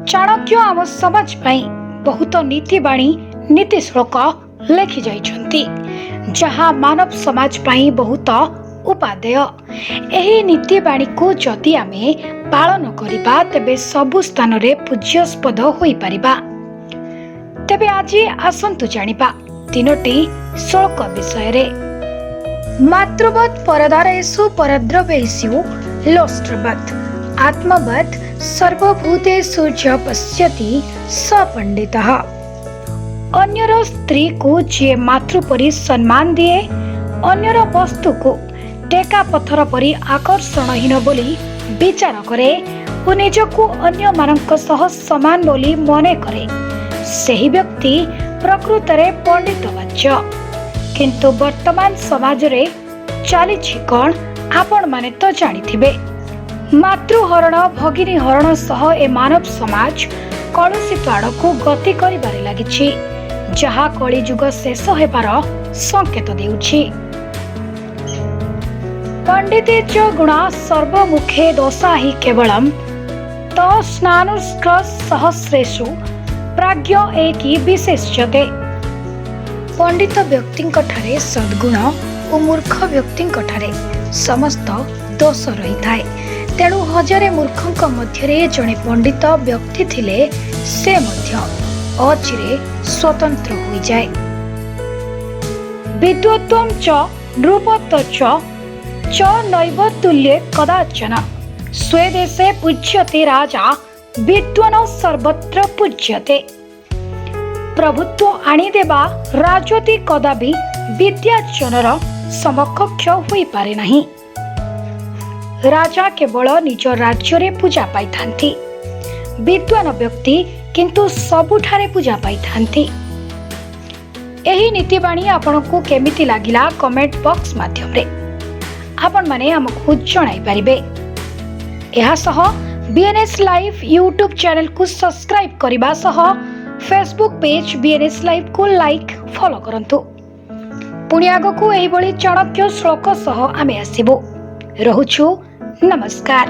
चाणक्य आम समाज पाई बहुत नीतिबाणी नीति श्लोक लिखि जाइछन्ति जहाँ मानव समाज पाई बहुत उपादेय। एही नीतिबाणी को जदि आमे पालन करिबा तेबे सबु स्थान रे पूज्यस्पद होई परिबा। तेबे आज आसंतु जानिबा तीनोटी श्लोक विषय रे। मातृवत् परदारेषु परद्रव्येषु लोष्ट्रवत् आत्मवत् सर्वभूतेषु च पश्यति स पंडितः। अन्यर स्त्री को जे मातृ परि सम्मान दिए, अन्यर वस्तु को टेका पत्थर परि आकर्षणहीन बोली विचार करे और निजको अन्य मानक सह समान बोली मने करे, सही व्यक्ति प्रकृत रे पंडित वाच्य। किंतु वर्तमान समाज रे चलीछि कोन आपण माने तो जानिथिबे। मातृहरण भगिनी हरण सह ए मानव समाज कलुषित आड़को गति करिबारे लागिछि, जहा कली जुग शेष हेबार संकेत देउछि। पंडिते च गुणा सर्वमुखे दोषा हि केवलम त स्नानुष्क सहस्रेषु प्राज्ञ एकी विशेष्यते। पंडित व्यक्तिंक ठारे सद्गुण और मूर्ख व्यक्तिंक ठारे समस्त दोष रही थाए। तेणु हजारे मूर्खंक मध्यरे जणे पंडित व्यक्ति थिले से मध्य अचिरे स्वतंत्र होई जाए। विद्वत्वं च नृपत्व च नैव तुल्ये कदाचन स्वेदेशे पूज्यते राजा विद्वान् सर्वत्र पूज्यते। प्रभुत्व आनिदेबा राजती कदापि विद्यार्जनर समकक्ष होई पारे नहीं। राजा केवल निज राज्य रे पूजा पाई थांती, विद्वान व्यक्ति किंतु सबुठारे पूजा पाई थांती। एही नीतिबाणी आपनको केमिति लागिला कमेंट बॉक्स माध्यम रे आपण माने हमकु जणाई परिबे। एहा सह बीएनएस लाइव यूट्यूब चैनल को सब्सक्राइब करिबा सह फेसबुक पेज बीएनएस लाइव को लाइक फॉलो करंतु। पुणी आगकु एही बळी चाणक्य श्लोक सह आमे आसीबो। रहुछु नमस्कार।